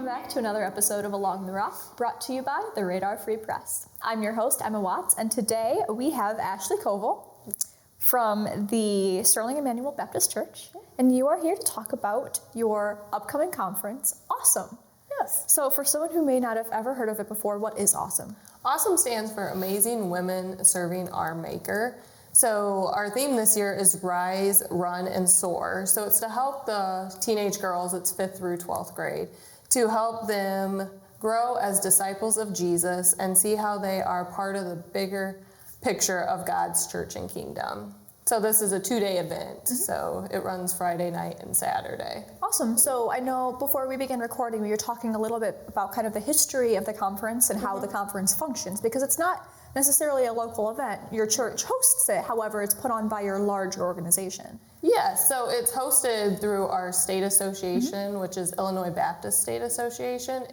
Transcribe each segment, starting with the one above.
back to another episode of Along the Rock, brought to you by the Radar Free Press. I'm your host, Emma Watts, and today we have Ashley Covell from the Sterling Emanuel Baptist Church, and you are here to talk about your upcoming conference, AWSOM. Yes. So for someone who may not have ever heard of it before, what is AWSOM? AWSOM stands for Amazing Women Serving Our Maker. So our theme this year is Rise, Run, and Soar. So it's to help the teenage girls, it's 5th through 12th grade, to help them grow as disciples of Jesus and see how they are part of the bigger picture of God's church and kingdom. So this is a 2-day event, so it runs Friday night and Saturday. Awesome. So I know before we begin recording, we were talking a little bit about kind of the history of the conference and how the conference functions, because it's not necessarily a local event. Your church hosts it, however, it's put on by your larger organization. Yes, so it's hosted through our state association, which is Illinois Baptist State Association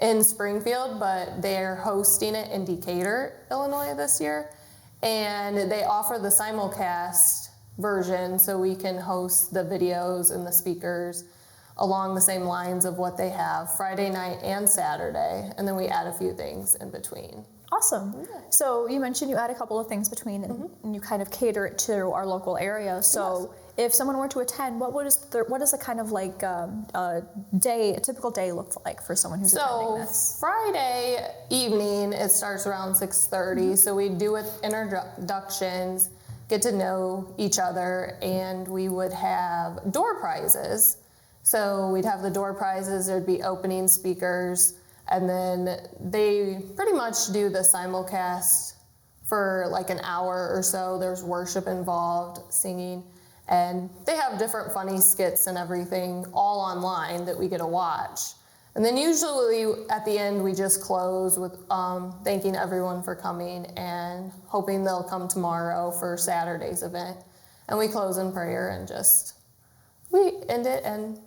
in Springfield, but they're hosting it in Decatur, Illinois this year. And they offer the simulcast version, so we can host the videos and the speakers along the same lines of what they have Friday night and Saturday, and then we add a few things in between. Awesome. Yeah. So you mentioned you add a couple of things between, and you kind of cater it to our local area. So if someone were to attend, what is a kind of like a typical day look like for someone who's attending this? So Friday evening, it starts around 6:30. So we do with introductions, get to know each other, and we would have door prizes. So we'd have the door prizes, there'd be opening speakers, and then they pretty much do the simulcast for like an hour or so. There's worship involved, singing, and they have different funny skits and everything all online that we get to watch. And then usually at the end we just close with thanking everyone for coming and hoping they'll come tomorrow for Saturday's event. And we close in prayer and we end it and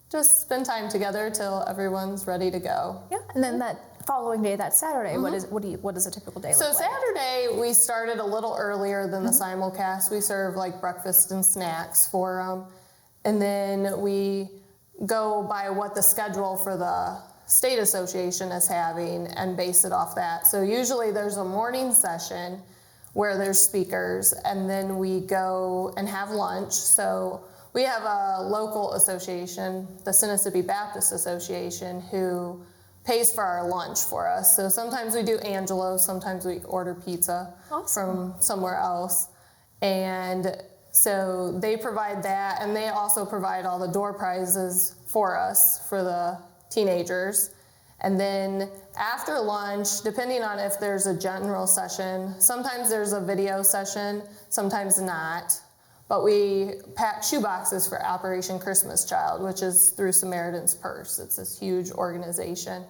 just spend time together till everyone's ready to go. Yeah, and then that following day, that Saturday, what does a typical day look like? So Saturday, we started a little earlier than the simulcast. We serve like breakfast and snacks for them. And then we go by what the schedule for the state association is having and base it off that. So usually there's a morning session where there's speakers, and then we go and have lunch. So we have a local association, the Mississippi Baptist Association, who pays for our lunch for us. So sometimes we do Angelo's, sometimes we order pizza from somewhere else. And so they provide that, and they also provide all the door prizes for us, for the teenagers. And then after lunch, depending on if there's a general session, sometimes there's a video session, sometimes not. But we pack shoe boxes for Operation Christmas Child, which is through Samaritan's Purse. It's this huge organization.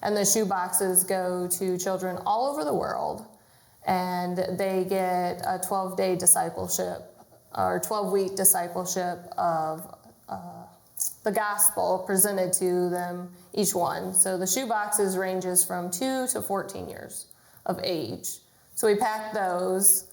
And the shoe boxes go to children all over the world. And they get a 12-day discipleship, or 12-week discipleship of the gospel presented to them, each one. So the shoe boxes ranges from 2 to 14 years of age. So we pack those,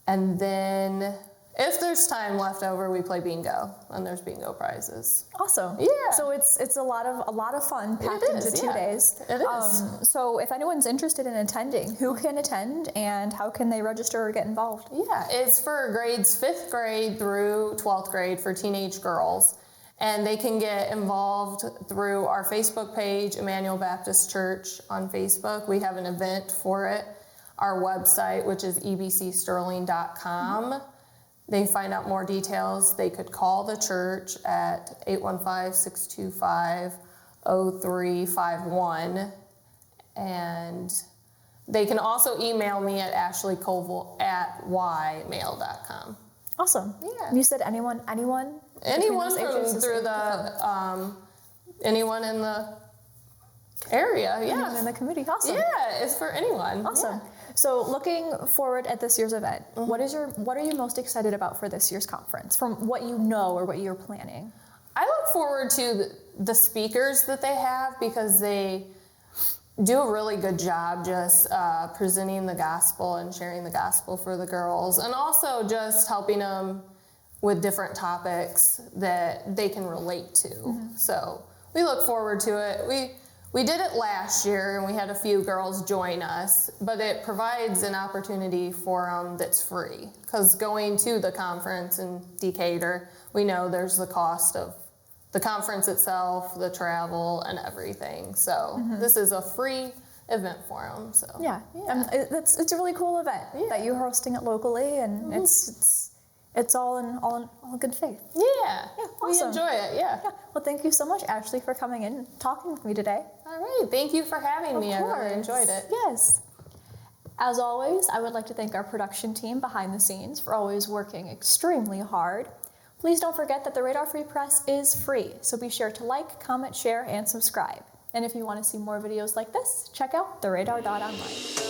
and then if there's time left over, we play bingo, and there's bingo prizes. Awesome. Yeah. So it's a lot of fun packed into 2 days. It is. So if anyone's interested in attending, who can attend, and how can they register or get involved? Yeah, it's for grades 5th grade through 12th grade for teenage girls. And they can get involved through our Facebook page, Emanuel Baptist Church on Facebook. We have an event for it. Our website, which is ebcsterling.com. They find out more details. They could call the church at 815-625-0351. And they can also email me at ashleycovell@ymail.com. Awesome. Yeah. You said anyone? Anyone anyone in the area, yeah. Anyone in the community, awesome. Yeah, it's for anyone. Awesome. Yeah. So looking forward at this year's event, what are you most excited about for this year's conference, from what you know or what you're planning? I look forward to the speakers that they have, because they do a really good job just presenting the gospel and sharing the gospel for the girls, and also just helping them with different topics that they can relate to. So we look forward to it. We did it last year, and we had a few girls join us, but it provides an opportunity for them that's free. Because going to the conference in Decatur, we know there's the cost of the conference itself, the travel, and everything. So this is a free event for them. So yeah. It's a really cool event that you're hosting it locally, and it's all in good faith. Yeah, awesome. We enjoy it. Yeah. Well, thank you so much, Ashley, for coming in and talking with me today. All right, thank you for having me. I really enjoyed it. Yes. As always, I would like to thank our production team behind the scenes for always working extremely hard. Please don't forget that the Radar Free Press is free, so be sure to like, comment, share, and subscribe. And if you want to see more videos like this, check out theradar.online.